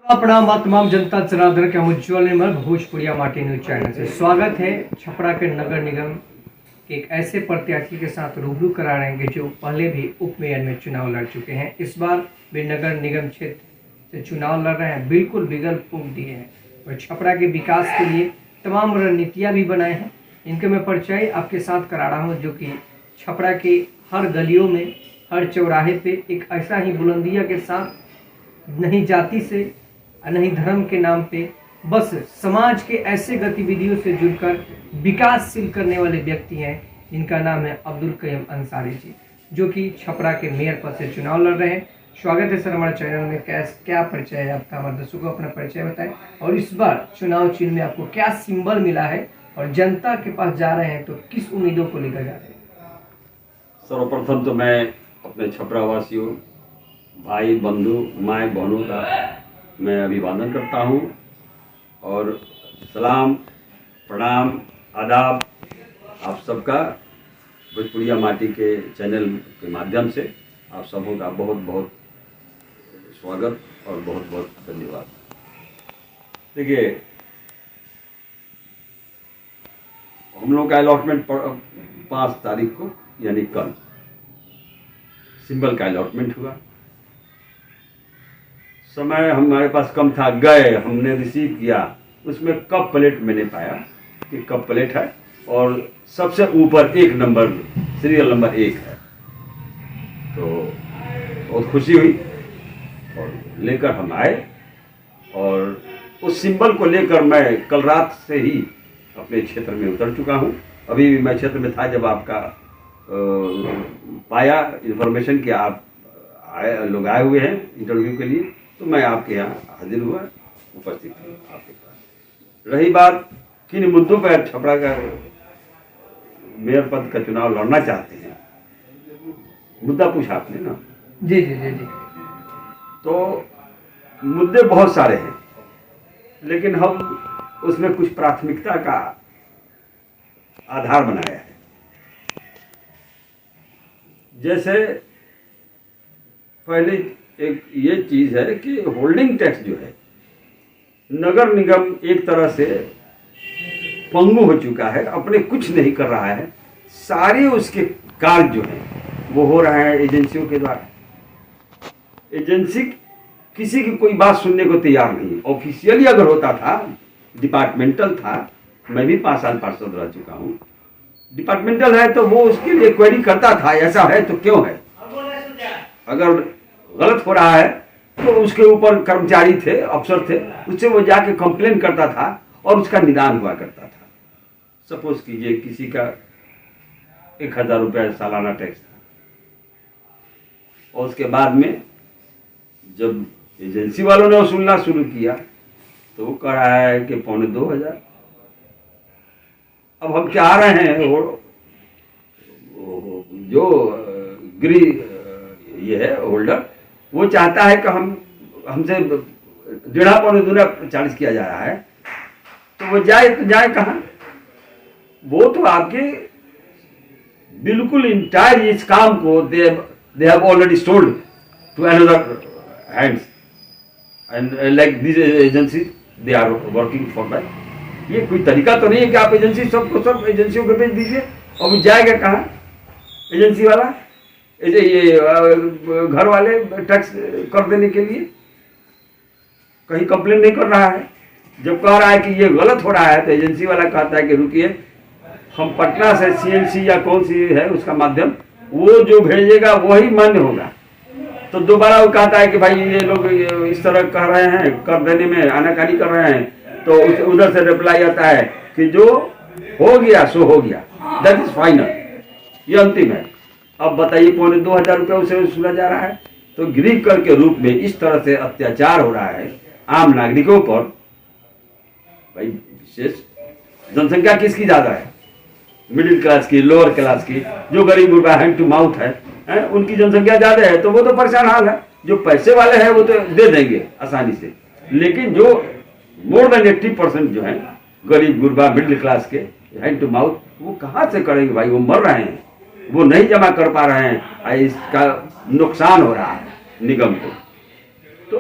प्रणाम आप तमाम जनता जनार्दन के उज्ज्वल निर्मल भोजपुरिया माटी न्यूज चैनल से स्वागत है। छपरा के नगर निगम के एक ऐसे प्रत्याशी के साथ रूबरू करा रहे हैं जो पहले भी उप मेयर में चुनाव लड़ चुके हैं। इस बार वे नगर निगम क्षेत्र से चुनाव लड़ रहे हैं, बिल्कुल विकल्प फूंक दिए हैं और छपरा के विकास के लिए तमाम रणनीतियाँ भी बनाए हैं। इनके मैं परिचय आपके साथ करा रहा हूँ जो कि छपरा के हर गलियों में, हर चौराहे पे एक ऐसा ही बुलंदिया के साथ नहीं जाति से नहीं धर्म के नाम पे बस समाज के ऐसे गतिविधियों से जुड़कर विकासशील करने वाले व्यक्ति हैं। इनका नाम है अब्दुल कय्यम अंसारी जी, जो कि छपरा के मेयर पद से चुनाव लड़ रहे हैं। स्वागत है सर हमारे चैनल में। क्या परिचय है आपका? हमारे दर्शकों को अपना परिचय बताएं और इस बार चुनाव चिन्ह में आपको क्या सिंबल मिला है और जनता के पास जा रहे हैं तो किस उम्मीदों को लेकर जा रहे हैं? सर्वप्रथम तो मैं अपने छपरा वासियों, भाई बंधु, माए बहनों का मैं अभिवादन करता हूं और सलाम, प्रणाम, आदाब आप सबका भोजपुरिया माटी के चैनल के माध्यम से आप सबों का बहुत बहुत स्वागत और बहुत बहुत धन्यवाद। देखिए, हम लोग का अलॉटमेंट 5 तारीख को यानी कल सिंबल का अलॉटमेंट हुआ। समय हमारे पास कम था, गए, हमने रिसीव किया, उसमें कप प्लेट मैंने पाया कि कप प्लेट है और सबसे ऊपर 1 नंबर, सीरियल नंबर 1 है। तो बहुत खुशी हुई और लेकर हम आए और उस सिंबल को लेकर मैं कल रात से ही अपने क्षेत्र में उतर चुका हूँ। अभी भी मैं क्षेत्र में था जब आपका पाया इन्फॉर्मेशन कि आप लोग आए हुए हैं इंटरव्यू के लिए, तो मैं आपके यहाँ हाजिर हुआ, उपस्थित हूँ आपके पास। रही बात किन मुद्दों पर छपरा का मेयर पद का चुनाव लड़ना चाहते हैं, मुद्दा पूछा आपने ना? जी जी जी जी। तो मुद्दे बहुत सारे हैं, लेकिन हम उसमें कुछ प्राथमिकता का आधार बनाया है। जैसे पहले एक ये चीज है कि होल्डिंग टैक्स जो है, नगर निगम एक तरह से पंगु हो चुका है, अपने कुछ नहीं कर रहा है। सारे उसके कार्य जो हैं वो हो रहा है एजेंसियों के द्वारा। एजेंसी किसी की कोई बात सुनने को तैयार नहीं। ऑफिशियली अगर होता था, डिपार्टमेंटल था, मैं भी 5 साल पार्षद रह चुका हूँ, डिपार्टमेंटल है तो वो उसके लिए क्वेरी करता था, ऐसा है तो क्यों है। अगर गलत हो रहा है तो उसके ऊपर कर्मचारी थे, अफसर थे, उससे वो जाके कंप्लेन करता था और उसका निदान हुआ करता था। सपोज कीजिए किसी का 1000 रुपया सालाना टैक्स था और उसके बाद में जब एजेंसी वालों ने वसूलना शुरू किया तो वो कह रहा है कि 2500। अब हम क्या रहे हैं, वो जो गृह ये है होल्डर, वो चाहता है कि हमसे 1.5 पौने 2 चार्ज किया जा रहा है, तो वो जाए कहाँ? वो तो आपके बिल्कुल इंटायर इस काम को they have already sold to another hands and like this agency they are working for that. ये कोई तरीका तो नहीं है कि आप एजेंसी सबको सब एजेंसियों को भेज दीजिए और वो जाएगा कहाँ एजेंसी वाला? ये घर वाले टैक्स कर देने के लिए कहीं कंप्लेन नहीं कर रहा है। जब कह रहा है कि ये गलत हो रहा है तो एजेंसी वाला कहता है कि रुकिए, हम पटना से सीएमसी या कौन सी है उसका माध्यम, वो जो भेजेगा वही मान्य होगा। तो दोबारा वो कहता है कि भाई ये लोग इस तरह कह रहे हैं, कर देने में आनाकानी कर रहे हैं, तो उधर से रिप्लाई आता है कि जो हो गया सो हो गया, दैट इज फाइनल, ये अंतिम है। अब बताइए 2500 रुपया उसे वसूला जा रहा है। तो गृह कर के रूप में इस तरह से अत्याचार हो रहा है आम नागरिकों पर। भाई विशेष जनसंख्या किसकी ज्यादा है? मिडिल क्लास की, लोअर क्लास की, जो गरीब गुरबा हैंड टू माउथ है, उनकी जनसंख्या ज्यादा है, तो वो तो परेशान हाल है। जो पैसे वाले हैं वो तो दे देंगे आसानी से, लेकिन जो मोर देन 80% जो है गरीब गुरबा मिडिल क्लास के हैंड टू माउथ, वो कहाँ से करेंगे भाई? वो मर रहे हैं, वो नहीं जमा कर पा रहे हैं, इसका नुकसान हो रहा है निगम को। तो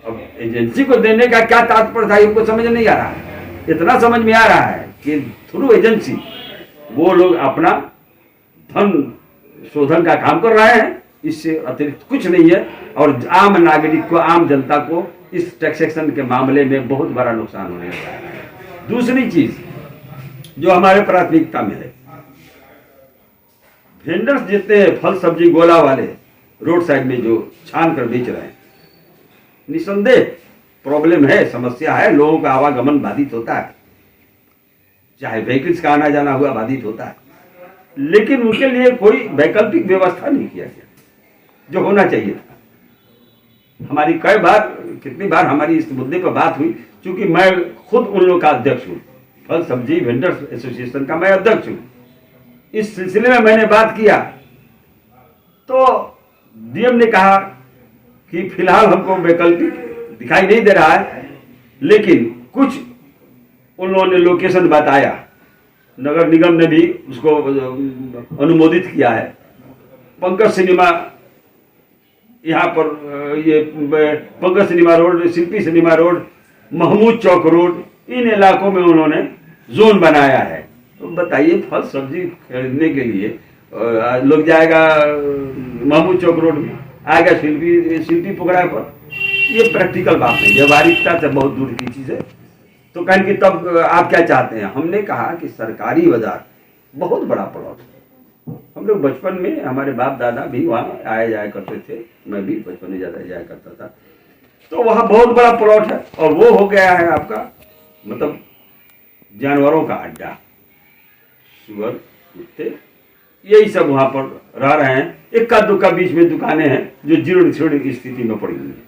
अब एजेंसी को देने का क्या तात्पर्य था, इनको समझ नहीं आ रहा है। इतना समझ में आ रहा है कि थ्रू एजेंसी वो लोग अपना धन शोधन का काम कर रहे हैं, इससे अतिरिक्त कुछ नहीं है। और आम नागरिक को, आम जनता को इस टैक्सेशन के मामले में बहुत बड़ा नुकसान होने लगा है। दूसरी चीज जो हमारे प्राथमिकता में है, वेंडर्स जितने फल सब्जी गोला वाले रोड साइड में जो छान कर बेच रहे हैं, निसंदेह प्रॉब्लम है, समस्या है, लोगों का आवागमन बाधित होता है, चाहे व्हीकल्स का आना जाना हुआ बाधित होता है, लेकिन उनके लिए कोई वैकल्पिक व्यवस्था नहीं किया गया जो होना चाहिए था। हमारी कितनी बार हमारी इस मुद्दे पर बात हुई, क्योंकि मैं खुद उन लोगों का अध्यक्ष हूँ, फल सब्जी वेंडर्स एसोसिएशन का मैं अध्यक्ष हूँ। इस सिलसिले में मैंने बात किया तो डीएम ने कहा कि फिलहाल हमको वैकल्पिक दिखाई नहीं दे रहा है, लेकिन कुछ उन लोगों ने लोकेशन बताया, नगर निगम ने भी उसको अनुमोदित किया है। पंकज सिनेमा यहाँ पर, ये पंकज सिनेमा रोड, शिल्पी सिनेमा रोड, महमूद चौक रोड, इन इलाकों में उन्होंने जोन बनाया है। तो बताइए, फल सब्जी खरीदने के लिए लोग जाएगा महमूद चौक रोड में, आएगा शिल्पी पुगड़ा पर। ये प्रैक्टिकल बात नहीं, व्यवहारिकता से बहुत दूर की चीज है। तो कहेंगे तब आप क्या चाहते हैं? हमने कहा कि सरकारी बाजार बहुत बड़ा प्लॉट है। हम लोग बचपन में, हमारे बाप दादा भी वहाँ आया जाया करते थे, मैं भी बचपन में ज़्यादा जाया करता था। तो वहाँ बहुत बड़ा प्लॉट है और वो हो गया है आपका मतलब जानवरों का अड्डा, सुअर, कुत्ते, यही सब वहाँ पर रह रहे हैं। इक्का दुक्का बीच में दुकानें हैं जो जीर्ण शीर्ण की स्थिति में पड़ी हुई है।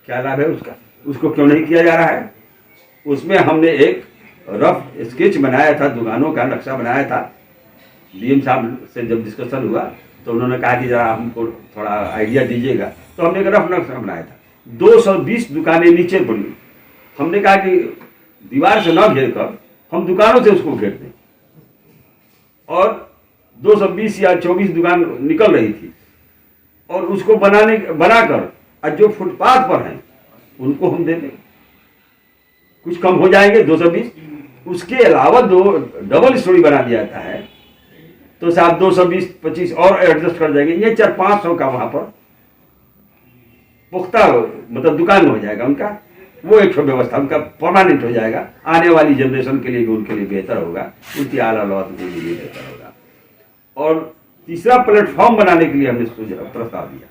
क्या लाभ है उसका? उसको क्यों नहीं किया जा रहा है? उसमें हमने एक रफ स्केच बनाया था, दुकानों का नक्शा बनाया था। डीएम साहब से जब डिस्कशन हुआ तो उन्होंने कहा कि जरा हमको थोड़ा आइडिया दीजिएगा, तो हमने एक रफ नक्शा बनाया था। 220 दुकानें नीचे पड़ी। हमने कहा कि दीवार से न घेर कर हम दुकानों से उसको घेर दें, और 220 या 24 दुकान निकल रही थी, और उसको बनाकर और जो फुटपाथ पर हैं उनको हम दे दें, कुछ कम हो जाएंगे 220। उसके अलावा दो डबल स्टोरी बना दिया जाता है, तो साहब 220-25 और एडजस्ट कर जाएंगे। ये 400-500 का वहां पर पुख्ता मतलब दुकान हो जाएगा उनका। वो एक व्यवस्था उनका परमानेंट हो जाएगा। आने वाली जनरेशन के लिए भी उनके लिए बेहतर होगा, उनकी आला औलाद के लिए बेहतर होगा। और तीसरा, प्लेटफॉर्म बनाने के लिए हमने प्रस्ताव दिया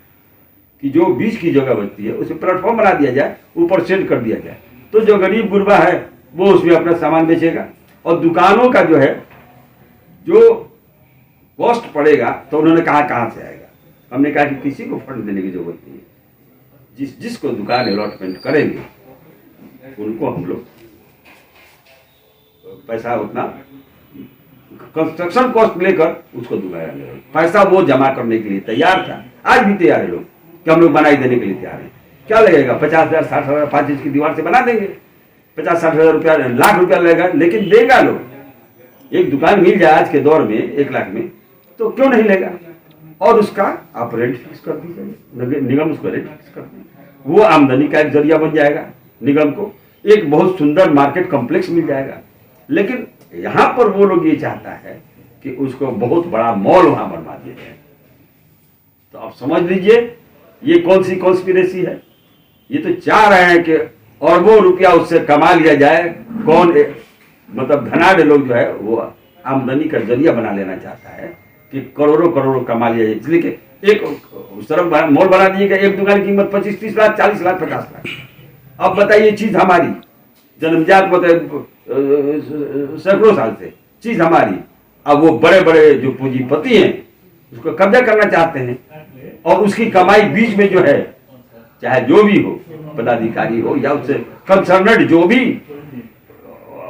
कि जो बीच की जगह बचती है उसे प्लेटफॉर्म बना दिया जाए, ऊपर सेट कर दिया जाए, तो जो गरीब गुरबा है वो उसमें अपना सामान बेचेगा। और दुकानों का जो है जो कॉस्ट पड़ेगा, तो उन्होंने कहा कहाँ से आएगा? हमने कहा कि किसी को फंड देने की जरूरत नहीं है, जिसको दुकान अलॉटमेंट करेंगे उनको हम लोग पैसा उतना कंस्ट्रक्शन कॉस्ट लेकर उसको दुकान पैसा वो जमा करने के लिए तैयार था। आज भी तैयार है लोग कि हम लोग बनाई देने के लिए तैयार है। क्या लगेगा? 50,000 60,000 5 इंच की दीवार से बना देंगे। 50-60 रुपया, लाख रुपया लगेगा, लेकिन देगा लोग। एक दुकान मिल जाए आज के दौर में 1 लाख में, तो क्यों नहीं लेगा? और उसका आप रेंट फिक्स कर दीजिए, निगम उसको रेंट फिक्स कर दीजिए, वो आमदनी का एक जरिया बन जाएगा। निगम को एक बहुत सुंदर मार्केट कॉम्प्लेक्स मिल जाएगा। लेकिन यहाँ पर वो लोग ये चाहता है कि उसको बहुत बड़ा मॉल वहां बनवा दिया जाए। तो आप समझ लीजिए ये कौन सी कॉन्स्पिरेसी है। ये तो चाह रहे हैं कि अरबों रुपया उससे कमा लिया जाए। कौन मतलब धनाढ़ लोग जो है वो आमदनी का जरिया बना लेना चाहता है कि करोड़ों करोड़ों कमा लिया जाए। इसलिए कि एक उस तरफ मॉल बना दीजिएगा, एक दुकान की कीमत 25-30 लाख, 40 लाख, 50 लाख। अब बताइए, चीज हमारी जन्मजात मतलब सैकड़ों साल से चीज हमारी, अब वो बड़े बड़े जो पूंजीपति हैं उसको कब्जा करना चाहते हैं, और उसकी कमाई बीच में जो है, चाहे जो भी हो, पदाधिकारी हो या उससे कंसर्नेड जो भी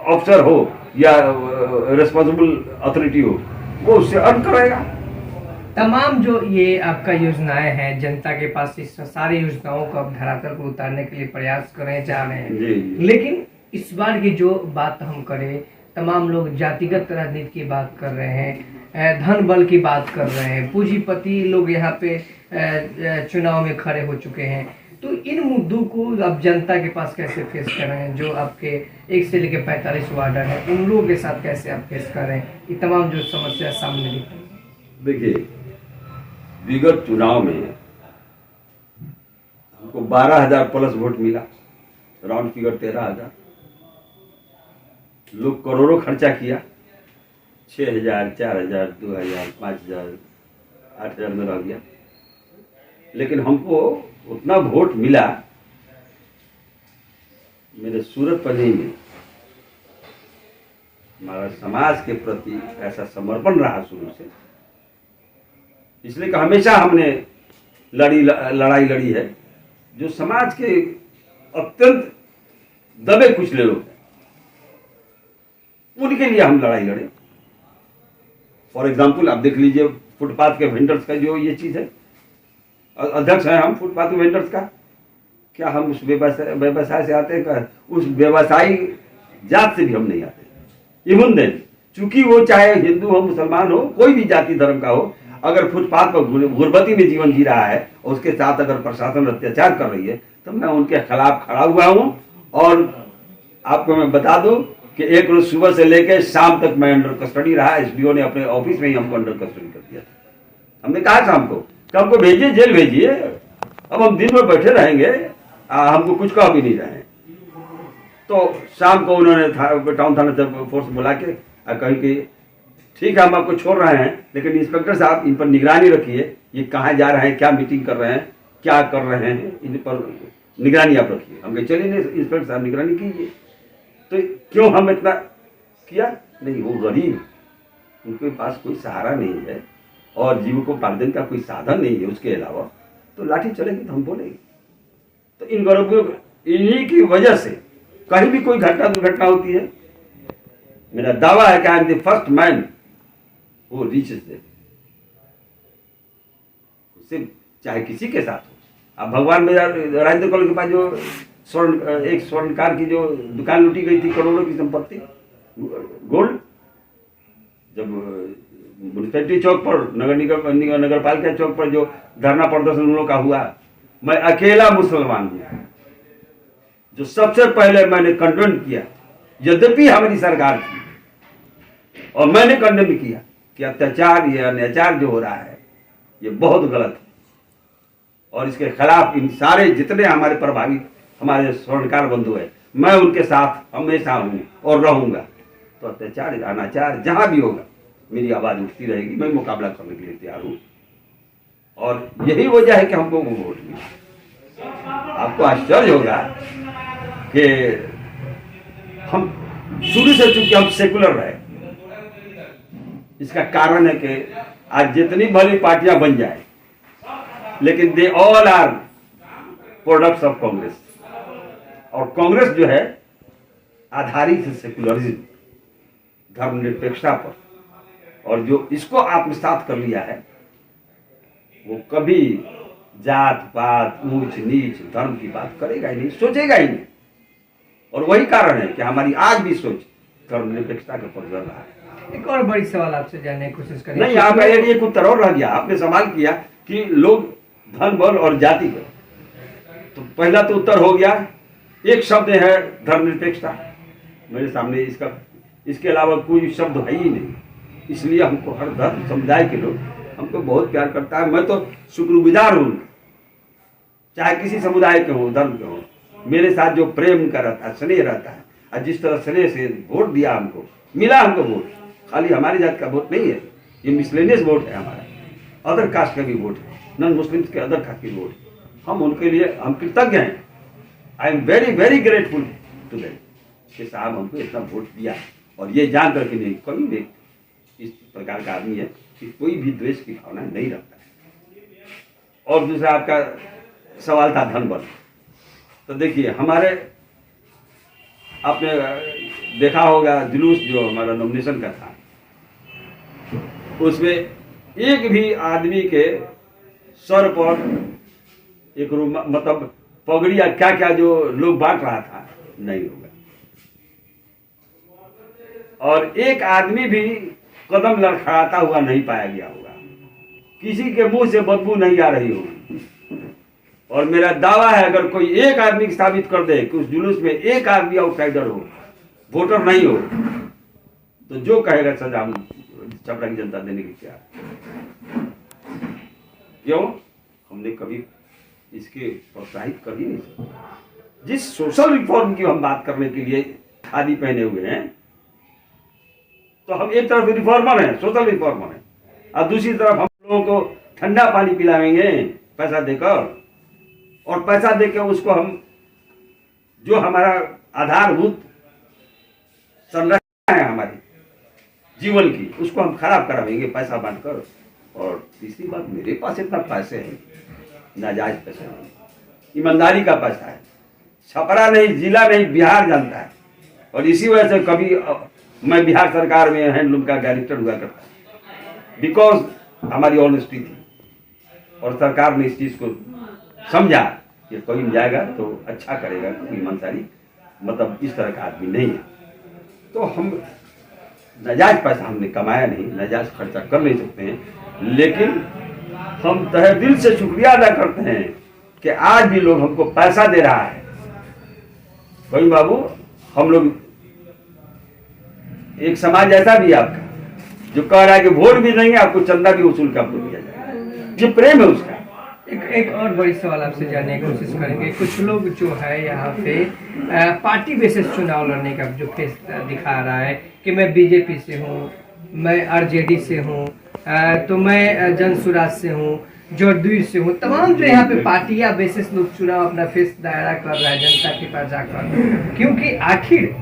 अफसर हो या रिस्पॉन्सिबल अथॉरिटी हो, वो उससे अर्न करेगा। तमाम जो ये आपका योजनाएं हैं, जनता के पास इस सारी योजनाओं को आप धरातल पर उतारने के लिए प्रयास करें जा रहे हैं जी। लेकिन इस बार की जो बात हम करें, तमाम लोग जातिगत राजनीति की बात कर रहे हैं, धन बल की बात कर रहे हैं, पूंजीपति लोग यहाँ पे चुनाव में खड़े हो चुके हैं। तो इन मुद्दों को आप जनता के पास कैसे फेस कर रहे हैं? जो आपके 1 से लेकर 45 वार्ड है, उन लोगों के साथ कैसे आप फेस कर रहे हैं ये तमाम जो समस्या सामने दिख रही है? देखिए, विगत चुनाव में हमको 12,000 प्लस वोट मिला, राउंड फिगर 13,000। लोग करोड़ों खर्चा किया, 6,000, 4,000, 2,000, 5,000, 8,000 में रह गया। लेकिन हमको उतना वोट मिला, मेरे सूरत पनी में हमारा समाज के प्रति ऐसा समर्पण रहा शुरू से, इसलिए कि हमेशा हमने लड़ाई लड़ी है। जो समाज के अत्यंत दबे कुचले लोग हैं, उनके लिए हम लड़ाई लड़े। फॉर एग्जाम्पल आप देख लीजिए, फुटपाथ के वेंडर्स का जो ये चीज है, अध्यक्ष हैं हम फुटपाथ वेंडर्स का। क्या हम उस व्यवसाय से आते हैं? क्या उस व्यवसायी जात से भी हम नहीं आते। इवन देन, चूंकि वो चाहे हिंदू हो, मुसलमान हो, कोई भी जाति धर्म का हो, अगर फुटपाथ पर गुर्बती में जीवन जी रहा है और उसके साथ अगर प्रशासन अत्याचार कर रही है, तो मैं उनके खिलाफ खड़ा हुआ हूं। और आपको मैं बता दूं कि एक रोज सुबह से लेकर शाम तक मैं अंडर कस्टडी रहा। एसडीओ ने अपने ऑफिस में ही हमको अंडर कस्टडी कर दिया। हमने कहा शाम को कि हमको भेजिए, जेल भेजिए, अब हम दिन भर बैठे रहेंगे, हमको कुछ कह भी नहीं रहे हैं। तो शाम को उन्होंने टाउन थाना से फोर्स बुला के कही कि ठीक है, हम आपको छोड़ रहे हैं, लेकिन इंस्पेक्टर साहब इन पर निगरानी रखिए, ये कहाँ जा रहे हैं, क्या मीटिंग कर रहे हैं, क्या कर रहे हैं, इन पर निगरानी आप रखिए। हम कहे चलिए इंस्पेक्टर साहब निगरानी कीजिए। तो क्यों हम इतना किया? नहीं, वो गरीब, उनके पास कोई सहारा नहीं है और जीविकोपार्जन का कोई साधन नहीं है उसके अलावा, तो लाठी चलेगी तो हम बोलेंगे। तो इन गरीबों, इन्हीं की वजह से कहीं भी कोई घटना दुर्घटना होती है, मेरा दावा है कि I am the first man वो रीचेस देम। उससे चाहे किसी के साथ हो। अब भगवान बाजार राजेंद्र कॉलोनी के पास जो एक स्वर्णकार की जो दुकान लूटी गई थी, करोड़ों की संपत्ति गोल्ड, जब म्यूनिसिपैलिटी चौक पर, नगर पालिका चौक पर जो धरना प्रदर्शन उन लोगों का हुआ, मैं अकेला मुसलमान हूं जो सबसे पहले मैंने कंडेम किया। यद्यपि हमारी सरकार थी और मैंने कंडेम किया कि अत्याचार, ये अत्याचार जो हो रहा है ये बहुत गलत है और इसके खिलाफ इन सारे जितने हमारे प्रभावित हमारे स्वर्णकार बंधु है, मैं उनके साथ हमेशा हूं और रहूंगा। तो अत्याचार, अनाचार जहां भी होगा मेरी आवाज उठती रहेगी, मैं मुकाबला करने के लिए तैयार हूं। और यही वजह है कि हमको वो वोट मिला। आपको आश्चर्य होगा कि हम शुरू से, चूंकि हम सेकुलर रहे, इसका कारण है कि आज जितनी भली पार्टियां बन जाए, लेकिन they all are products of Congress. और कांग्रेस जो है आधारित है सेकुलरिज्म, धर्मनिरपेक्षता पर, और जो इसको आत्मसात कर लिया है वो कभी जात पात, ऊंच नीच, धर्म की बात करेगा ही नहीं, सोचेगा ही नहीं। और वही कारण है कि हमारी आज भी सोच धर्मनिरपेक्षता के पर रहा है। एक और बड़ी सवाल आपसे जानने की कोशिश करें। नहीं, आप एक उत्तर और रह गया। आपने सवाल किया कि लोग धन बल और जाति पर, तो पहला तो उत्तर हो गया, एक शब्द है धर्मनिरपेक्षता, मेरे सामने इसके अलावा कोई शब्द है ही नहीं। इसलिए हमको हर धर्म समुदाय के लोग हमको बहुत प्यार करता है। मैं तो शुक्रगुजार हूँ, चाहे किसी समुदाय के हो, धर्म के हो, मेरे साथ जो प्रेम का रहता है, स्नेह रहता है, और जिस तरह स्नेह से वोट दिया हमको, मिला हमको वोट। खाली हमारी जात का वोट नहीं है, ये मिसलेनियस वोट है हमारा, अदर कास्ट का भी वोट है, नॉन मुस्लिम्स के अदर कास्ट की वोट। हम उनके लिए हम कृतज्ञ हैं। I am very very grateful to them कि साहब हमको इतना वोट दिया। और ये जान करके नहीं, कभी भी इस प्रकार का आदमी है कि कोई भी द्वेष की भावना नहीं रखता है। और दूसरा आपका सवाल था धन बल। तो देखिए, हमारे आपने देखा होगा जुलूस जो हमारा नॉमिनेशन का था, उसमें एक भी आदमी के सर पर एक मतलब पगड़ी या क्या क्या जो लोग बांट रहा था नहीं होगा, और एक आदमी भी कदम लड़खड़ाता हुआ नहीं पाया गया होगा, किसी के मुंह से बदबू नहीं आ रही होगी। और मेरा दावा है अगर कोई एक आदमी साबित कर दे कि उस जुलूस में एक आदमी आउटसाइडर हो, वोटर नहीं हो, तो जो कहेगा सजा हम छपरा की जनता देने की तैयार। क्यों? हमने कभी इसके प्रोत्साहित कर ही नहीं सकते। जिस सोशल रिफॉर्म की हम बात करने के लिए खादी पहने हुए हैं, तो हम एक तरफ रिफॉर्मर हैं, सोशल रिफॉर्मर हैं, और दूसरी तरफ हम लोगों को ठंडा पानी पिलाएंगे पैसा देकर, और पैसा देकर उसको हम जो हमारा आधारभूत संरचना है हमारी जीवन की, उसको हम खराब कराएंगे पैसा बांटकर। और तीसरी बात, मेरे पास इतना पैसे हैं, नाजायज पैसा नहीं, ईमानदारी का पैसा है, छपरा नहीं, जिला नहीं, बिहार जानता है। और इसी वजह से कभी मैं बिहार सरकार में हैंडलूम का डायरेक्टर हुआ करता, बिकॉज हमारी ऑनेस्टी थी, और सरकार ने इस चीज को समझा कि कोई जाएगा तो अच्छा करेगा, कोई ईमानदारी मतलब इस तरह का आदमी नहीं है। तो हम नाजायज पैसा हमने कमाया नहीं, नाजायज खर्चा कर नहीं सकते हैं, लेकिन हम तहे दिल से शुक्रिया अदा करते हैं कि आज भी लोग हमको पैसा दे रहा है। कोई बाबू, हम लोग एक समाज ऐसा भी आपका जो कह रहा है कि वोट भी नहीं, आपको चंदा भी वसूल के आपको दिया जाएगा, ये प्रेम है उसका। एक और बड़ी सवाल आपसे जानने की कोशिश करेंगे। कुछ लोग जो है यहाँ पे पार्टी बेसिस चुनाव लड़ने का जो फेस दिखा रहा है कि मैं बीजेपी से हूँ, मैं आरजेडी से हूँ, तो मैं जनसुराज से हूँ, जदयू से हूँ, तमाम जो यहाँ पे पार्टियां बेसिस लोग चुनाव अपना फेस दायरा कर रहा है जनता के पास जाकर। क्योंकि आखिर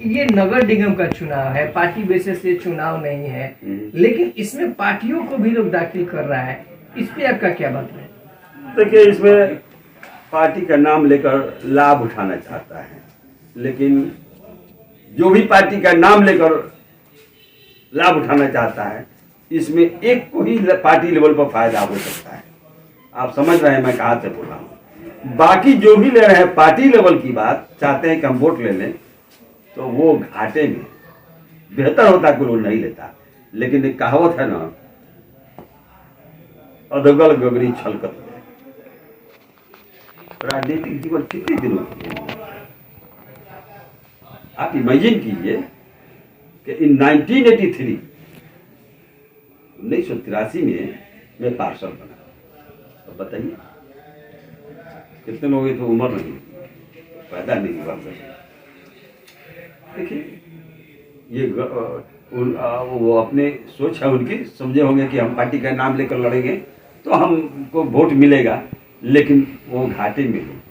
ये नगर निगम का चुनाव है, पार्टी बेसिस ये चुनाव नहीं है, लेकिन इसमें पार्टियों को भी लोग दाखिल कर रहा है, इस पे आपका क्या बात है? देखिए, इसमें पार्टी का नाम लेकर लाभ उठाना चाहता है, लेकिन जो भी पार्टी का नाम लेकर लाभ उठाना चाहता है, इसमें एक को ही पार्टी लेवल पर फायदा हो सकता है। आप समझ रहे हैं मैं कहाँ से बोल रहा हूँ। बाकी जो भी ले रहे हैं पार्टी लेवल की बात, चाहते हैं कि हम वोट ले लें, तो वो घाटे में बेहतर होता कि वो नहीं लेता। लेकिन एक कहावत है ना, अधगल गगरी छलकत। राजनीतिक जीवन कितने दिनों की है? आप इमेजिन कीजिए कि इन 1983 1983 में मैं पार्षद बना। तो बताइए कितने लोगों की तो उम्र नहीं, पैदा नहीं हुआ। देखिए, ये वो अपने सोच है उनकी, समझे होंगे कि हम पार्टी का नाम लेकर लड़ेंगे तो हमको वोट मिलेगा, लेकिन वो घाटे में है।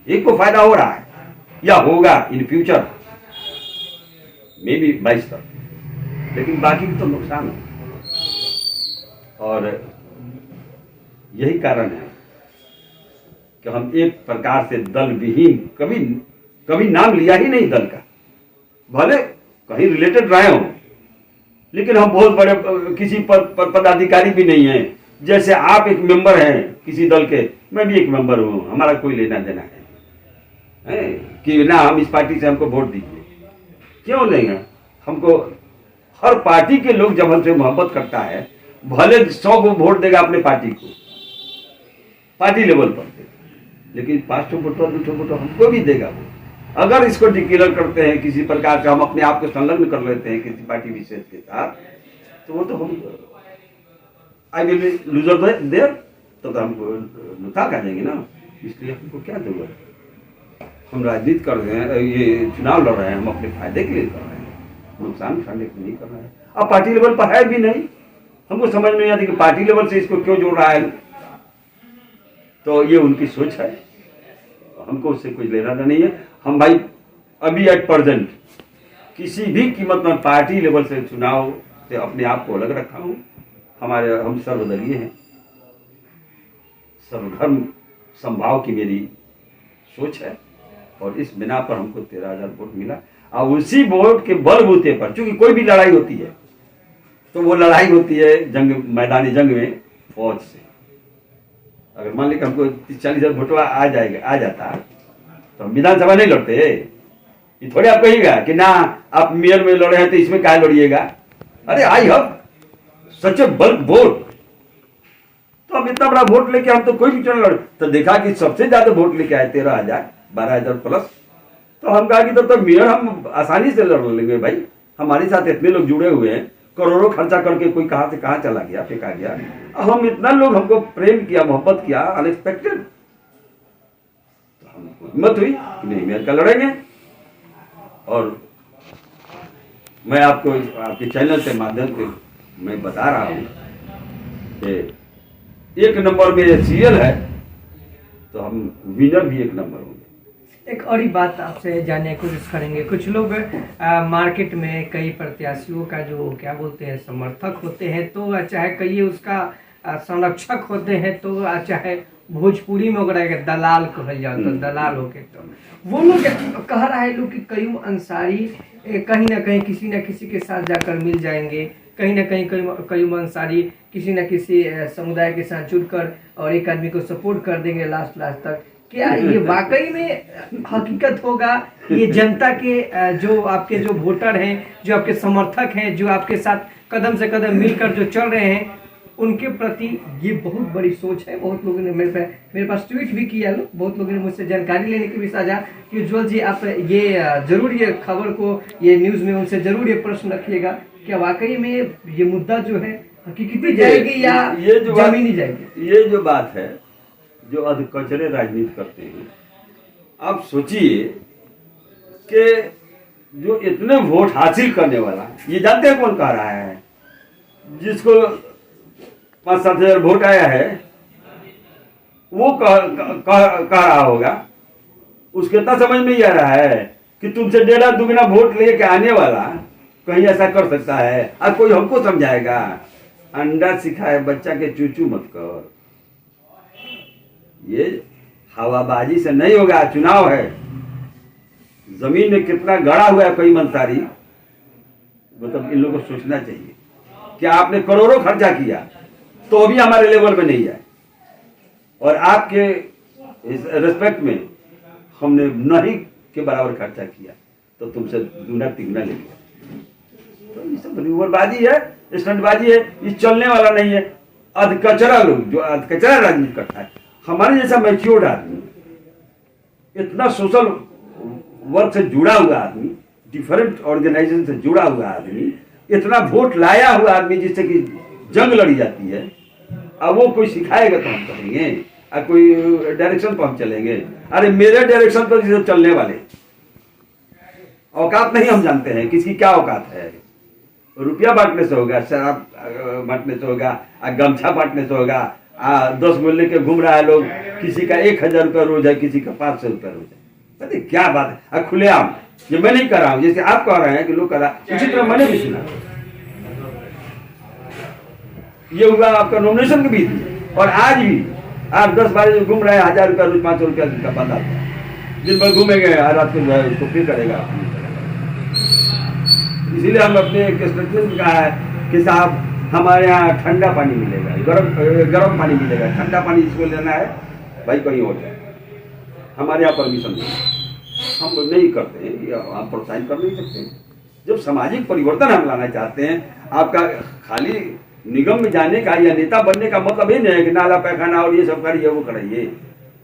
एक को फायदा हो रहा है या होगा इन फ्यूचर मे बी 22 तक, लेकिन बाकी की तो नुकसान है। और यही कारण है कि हम एक प्रकार से दल विहीन, कभी नाम लिया ही नहीं दल का, भले कहीं रिलेटेड रहे हो, लेकिन हम बहुत बड़े किसी पदाधिकारी भी नहीं हैं। जैसे आप एक मेंबर हैं किसी दल के, मैं भी एक मेंबर हूँ, हमारा कोई लेना देना है कि ना हम इस पार्टी से हमको वोट दीजिए। क्यों लेंगे? हमको हर पार्टी के लोग जब हमसे मोहब्बत करता है, भले 100 को वोट देगा अपने पार्टी को, पार्टी लेवल पर, लेकिन 500 वोट 200 वोट हमको भी देगा वो। अगर इसको डिक्लेयर करते हैं किसी प्रकार से, हम अपने आप को संलग्न कर लेते हैं किसी पार्टी विशेष के साथ, तो वो तो हम आई विल लूजर देयर, तो हमको नुकसान आ जाएंगे ना। इसलिए हमको क्या जरूरत है? हम राजनीति कर रहे हैं, ये चुनाव लड़ रहे हैं, हम अपने फायदे के लिए कर रहे हैं, नुकसान उठाने के लिए नहीं कर रहे हैं। अब पार्टी लेवल पर है भी नहीं, हमको समझ नहीं आती कि पार्टी लेवल से इसको क्यों जोड़ रहा है। तो ये उनकी सोच है, हमको उससे कुछ लेना देना नहीं है। हम भाई अभी एट प्रेजेंट किसी भी कीमत में पार्टी लेवल से चुनाव से अपने आप को अलग रखा हूँ। हम सर्वदलीय हैं, सर्वधर्म संभाव की मेरी सोच है, और इस बिना पर हमको 13,000 वोट मिला। और उसी वोट के बलबूते पर, चूंकि कोई भी लड़ाई होती है तो वो लड़ाई होती है मैदानी जंग में फौज से। अगर मान लीजिए हमको 40,000 वोट आ जाता तो हम विधानसभा नहीं लड़ते। ये थोड़े आप कहिएगा कि ना आप मेयर में लड़े हैं तो इसमें क्या लड़िएगा। अरे I have such A bulk vote, तो हम इतना बड़ा वोट लेके हम तो कोई भी चुनाव लड़, तो देखा कि सबसे ज्यादा वोट लेके आए 13,000 12,000 प्लस। तो हम कहा कि तो मेयर हम आसानी से लड़ लेंगे भाई, हमारे साथ इतने लोग जुड़े हुए हैं, करोड़ों खर्चा करके कोई कहां से कहां चला गया, फेंका गया। हम इतना लोग हमको प्रेम किया, मोहब्बत किया, अनएक्सपेक्टेड। तो हमको हिम्मत हुई कि नहीं मेयर का लड़ेंगे। और मैं आपको आपके चैनल के माध्यम से मैं बता रहा हूं कि 1 नंबर में सीएल है तो हम विनर भी 1 नंबर होंगे। एक और ही बात आपसे जानने की कोशिश करेंगे। कुछ लोग मार्केट में कई प्रत्याशियों का जो क्या बोलते हैं समर्थक होते हैं, तो चाहे कहिए उसका संरक्षक होते हैं, तो चाहे भोजपुरी में अगर दलाल कहल जाता है, दलाल हो के, तो वो लोग कह रहा है लोग कि कईयों अंसारी कहीं ना कहीं किसी न किसी के साथ जाकर मिल जाएंगे, कहीं ना कहीं कईयों अंसारी किसी न किसी समुदाय के साथ जुड़कर और एक आदमी को सपोर्ट कर देंगे लास्ट तक। क्या ये वाकई में हकीकत होगा? ये जनता के जो आपके जो वोटर हैं, जो आपके समर्थक हैं, जो आपके साथ कदम से कदम मिलकर जो चल रहे हैं, उनके प्रति ये बहुत बड़ी सोच है। बहुत लोगों ने मेरे पास ट्वीट भी किया, बहुत लोगों ने मुझसे जानकारी लेने की भी साझा कि उज्ज्वल जी आप ये जरूर ये खबर को, ये न्यूज में उनसे जरूर ये प्रश्न रखिएगा, क्या वाकई में ये मुद्दा जो है हकीकती जाएगी या ये जो जमीनी जाएगी? ये जो बात है, जो अधकचरे राजनीति करते हैं, आप सोचिए कि जो इतने वोट हासिल करने वाला, ये जानते हैं कौन कह रहा है? जिसको 5-7 हजार वोट आया है वो कह रहा होगा। उसके इतना समझ नहीं आ रहा है कि तुमसे 1.5 दुगना वोट लेके आने वाला कहीं ऐसा कर सकता है, और कोई हमको समझाएगा। अंडा सिखाए बच्चा के चूचू मत कर। ये हवाबाजी से नहीं होगा। चुनाव है, जमीन में कितना गड़ा हुआ है कई मंसारी, मतलब इन लोगों को सोचना चाहिए। क्या आपने करोड़ों खर्चा किया तो भी हमारे लेवल में नहीं है, और आपके रिस्पेक्ट में हमने नहीं के बराबर खर्चा किया तो तुमसे दूना तिगुना ले लिया। तो ये सब रिवरबाजी है, स्टंटबाजी है, ये चलने वाला नहीं है। अधकचरा लोग जो अधकचरा राजनीति करता है, हमारे जैसा मैच्योर्ड आदमी, इतना सोशल वर्क से जुड़ा हुआ आदमी, डिफरेंट ऑर्गेनाइजेशन से जुड़ा हुआ आदमी, इतना वोट लाया हुआ आदमी जिससे कि जंग लड़ी जाती है, अब वो कोई सिखाएगा तो हम करेंगे, और कोई डायरेक्शन पर हम चलेंगे। अरे मेरे डायरेक्शन पर जिसे चलने वाले औकात नहीं हम जानते हैं किसकी क्या औकात है। रुपया बांटने से होगा, शराब बांटने से होगा, गमछा बांटने से होगा, 10 गोल लेके घूम रहा है लोग, किसी का 1,000 रुपया रोज है, किसी का 500 रुपया रोज है। पता क्या बात है? खुलेआम, ये मैं नहीं कर रहा हूं, जैसे आप कह रहे हैं कि लोग कर रहा है, उसी तरह मैंने भी सुना। ये हुआ आपका नॉमिनेशन के बीच, और आज भी 8-10 जो घूम रहे हैं, 1,000 रुपया रोज, 500 रुपया का बंदा दिन भर घूमेंगे, रात को जो है उसको फिर करेगा। इसीलिए हम अपने कंस्टिट्यूशन में कहा है कि साहब हमारे यहाँ ठंडा पानी मिलेगा, गर्म पानी मिलेगा। ठंडा पानी जिसको लेना है भाई कहीं और जाए, हमारे यहाँ परमिशन नहीं, हम नहीं करते हैं, आप प्रोत्साहित कर नहीं सकते। जब सामाजिक परिवर्तन हम लाना चाहते हैं, आपका खाली निगम में जाने का या नेता बनने का मतलब ये नहीं है कि नाला पैखाना और ये सब करिए वो कराइए।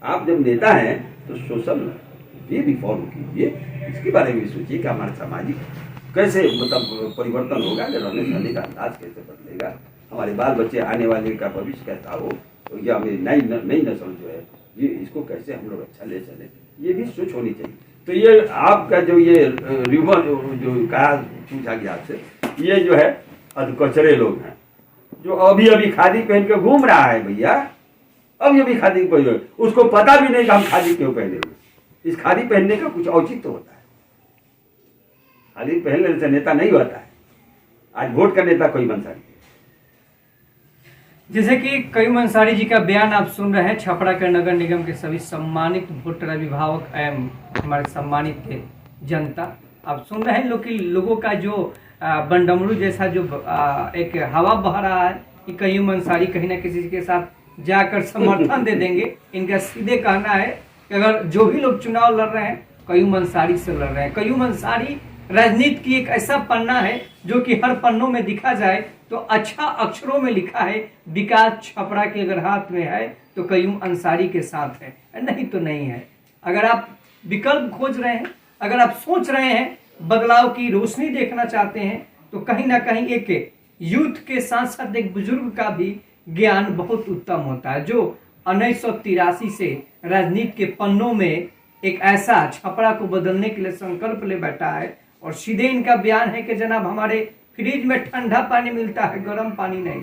आप जब नेता हैं तो सोशल ये भी फॉलो कीजिए, इसके बारे में सोचिए कि हमारे सामाजिक कैसे मतलब परिवर्तन होगा, रहने सहने का अंदाज कैसे बदलेगा, हमारे बाल बच्चे आने वाले का भविष्य कैसा हो, या हमें नई नस्ल जो है ये इसको कैसे हम लोग अच्छा ले चले, ये भी सोच होनी चाहिए। तो ये आपका जो ये रिवर जो कहा पूछा गया आपसे, ये जो है अधकचरे लोग हैं जो अभी खादी पहन के घूम रहा है भैया, अभी खादी पहन, उसको पता भी नहीं कि हम खादी क्यों पहने हुए। इस खादी पहनने का कुछ औचित्य तो होता है, खादी पहनने से नेता नहीं होता है। आज वोट का नेता कोई बन सकता। जैसे कि कयूम अंसारी जी का बयान आप सुन रहे हैं, छपरा के नगर निगम के सभी सम्मानित वोटर अभिभावक एवं हमारे सम्मानित जनता, आप सुन रहे हैं लोगों का जो बंडमरू जैसा जो एक हवा बह रहा है कि कयूम अंसारी कहीं ना किसी के साथ जाकर समर्थन दे देंगे। इनका सीधे कहना है कि अगर जो भी लोग चुनाव लड़ रहे हैं कयूम अंसारी से लड़ रहे हैं। कयूम अंसारी राजनीति की एक ऐसा पन्ना है जो कि हर पन्नों में दिखा जाए तो अच्छा अक्षरों में लिखा है, विकास छपरा के अगर हाथ में है तो कयूम अंसारी के साथ है, नहीं तो नहीं है। अगर आप विकल्प खोज रहे हैं, अगर आप सोच रहे हैं बदलाव की रोशनी देखना चाहते हैं, तो कहीं ना कहीं एक यूथ के साथ साथ एक बुजुर्ग का भी ज्ञान बहुत उत्तम होता है, जो 1983 से राजनीति के पन्नों में एक ऐसा छपरा को बदलने के लिए संकल्प ले बैठा है। और सीधे इनका बयान है कि जनाब हमारे फ्रिज में ठंडा पानी मिलता है, गर्म पानी नहीं।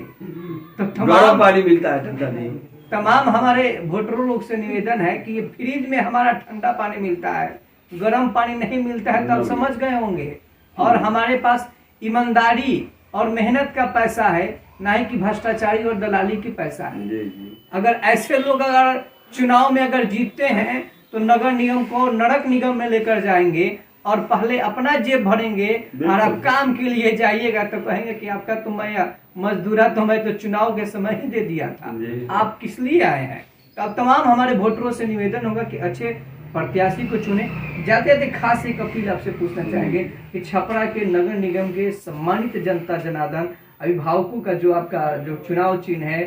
तो गर्म पानी मिलता है, ठंडा नहीं। तमाम हमारे वोटरों लोग से निवेदन है कि ये फ्रिज में हमारा ठंडा पानी मिलता है, गर्म पानी नहीं मिलता है, तब समझ गए होंगे। और हमारे पास ईमानदारी और मेहनत का पैसा है, ना ही कि भ्रष्टाचारी और दलाली की पैसा है। अगर ऐसे लोग अगर चुनाव में अगर जीतते हैं तो नगर निगम को नरक निगम में लेकर जाएंगे और पहले अपना जेब भरेंगे और आप काम के लिए जाइएगा तो कहेंगे कि आपका तो मैं मजदूरा तो मैं तो चुनाव के समय ही दे दिया था, आप किस लिए आए हैं। तो अब तमाम हमारे वोटरों से निवेदन होगा कि अच्छे प्रत्याशी को चुने। जाते जाते खास एक अपील आपसे पूछना चाहेंगे कि छपरा के नगर निगम के सम्मानित जनता जनार्दन अभिभावकों का जो आपका जो चुनाव चिन्ह है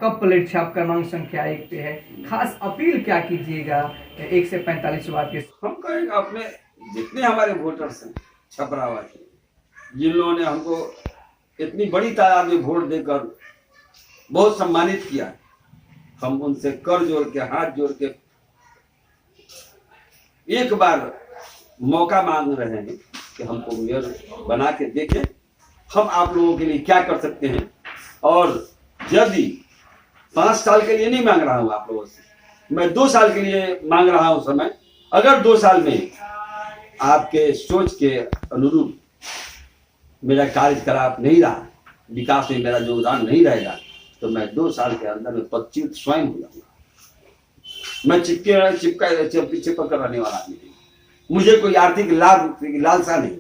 कप प्लेट छाप क्रमांक संख्या 1 पे है, खास अपील क्या कीजिएगा 1 से 45 वार्ड के? हम कहेंगे अपने जितने हमारे वोटर्स हैं छपरा वाले, जिन लोगों ने हमको इतनी बड़ी तादाद में वोट देकर बहुत सम्मानित किया, हम उनसे कर जोड़ के हाथ जोड़ के एक बार मौका मांग रहे हैं कि हमको मेयर बना के देखें, हम आप लोगों के लिए क्या कर सकते हैं। और यदि 5 साल के लिए नहीं मांग रहा हूं आप लोगों से, मैं 2 साल के लिए मांग रहा हूं समय। अगर 2 साल में आपके सोच के अनुरूप मेरा कार्यकलाप नहीं रहा, विकास में मेरा योगदान नहीं रहेगा, तो मैं 2 साल के अंदर में पदच्युत स्वयं हो जाऊंगा। मैं चिपक कर रहने वाला आदमी नहीं, मुझे कोई आर्थिक लाभ की लालसा नहीं।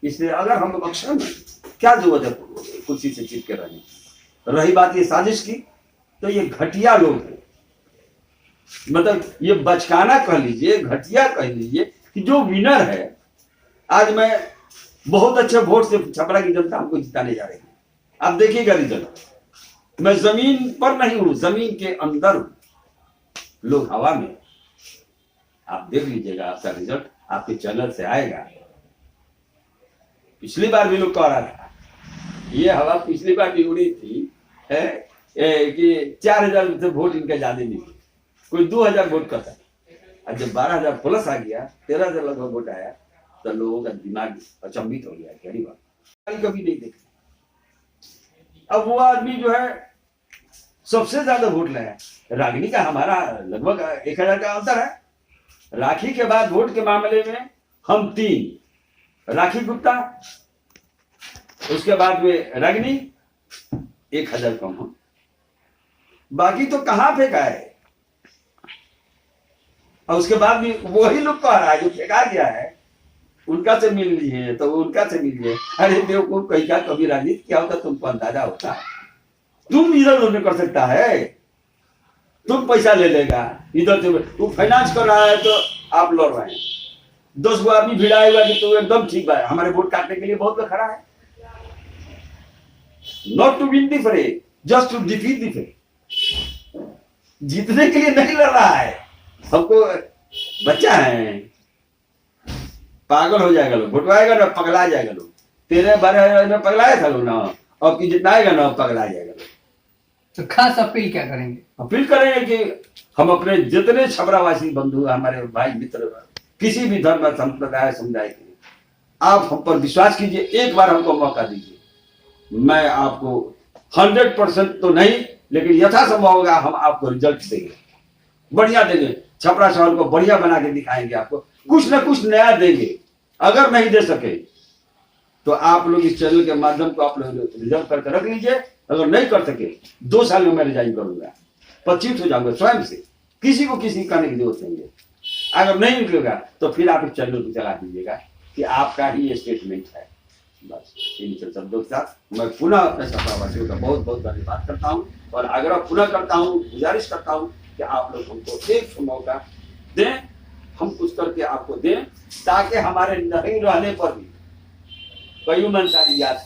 इसलिए अगर हम अक्षर में क्या जरूरत है कुर्सी से चिपके रहने। रही बात ये साजिश की, तो ये घटिया लोग हैं, मतलब ये बचकाना कह लीजिए, घटिया कह लीजिए, कि जो विनर है, आज मैं बहुत अच्छे वोट से छपरा की जनता हमको जिताने जा रही है। आप देखिएगा रिजल्ट, मैं जमीन पर नहीं हूं, जमीन के अंदर हूं, लोग हवा में। आप देख लीजिएगा, आपका रिजल्ट आपके चैनल से आएगा। पिछली बार भी लोग कह रहा था, ये हवा पिछली बार भी उड़ी थी कि 4000 से वोट इनका ज्यादा नहीं, कोई 2000 वोट करता है। और जब 12000 प्लस आ गया, 13000 लगभग वोट आया, तो लोगों का दिमाग अचंभित हो गया, क्या बात कभी नहीं देखा। अब वो आदमी जो है सबसे ज्यादा वोट लाया, रागिनी का हमारा लगभग 1000 का अंतर है। राखी के बाद वोट के मामले में हम 3, राखी गुप्ता, उसके बाद में रागिनी, 1000 कम हम, बाकी तो कहां फेंका है। और उसके बाद भी वही लोग कह रहा है जो फेंका गया है, उनका से मिल लीजिए, तो उनका से मिलिए। अरे बेवकूफ, कहीं का कभी राजनीति क्या होता तुमको अंदाजा होता? तुम इधर उधर कर सकता है, तुम पैसा ले लेगा इधर से, वो फाइनेंस कर रहा है तो आप लड़ रहे हैं। 10 गो आदमी भिड़ा हुआ कि तो एकदम ठीक है, हमारे वोट काटने के लिए बहुत लोग खड़ा है। Not to win the fray, just to defeat the fray. जीतने के लिए नहीं लड़ रहा है। हमको बच्चा है, पागल हो जाएगा लोग, भुटवाएगा ना, पगला जाएगा लोग। 13-12 में पगलाया था लोग ना, अब की जितनाएगा ना पगला जाएगा लोग। तो खास अपील क्या करेंगे? अपील करेंगे कि हम अपने जितने छपरावासी बंधु, हमारे भाई मित्र, किसी भी धर्म संप्रदाय समुदाय के, आप हम पर विश्वास कीजिए, एक बार हमको मौका दीजिए। मैं आपको 100% तो नहीं, लेकिन यथासंभव होगा हम आपको रिजल्ट देंगे, बढ़िया देंगे। छपरा शहर को बढ़िया बना के दिखाएंगे, आपको कुछ ना कुछ नया देंगे। अगर नहीं दे सके तो आप लोग इस चैनल के माध्यम को आप लोग रिजर्व करके रख लीजिए। अगर नहीं कर सके 2 साल में मैं रिजाइन करूंगा, 25 हो जाऊंगा स्वयं से, किसी को किसी करने की जरूरत नहीं है। अगर नहीं निकलेगा तो फिर आप इस चैनल को चला दीजिएगा कि आपका ही स्टेटमेंट है। बस इन शब्दों के साथ मैं पुनः अपने छपरावासियों का बहुत बहुत धन्यवाद करता हूँ और आग्रह पुनः करता हूँ, गुजारिश करता हूँ कि आप लोग हमको एक मौका दें हम कुछ करके आपको दें, ताकि हमारे नहीं रहने पर भी कई मंसारी याद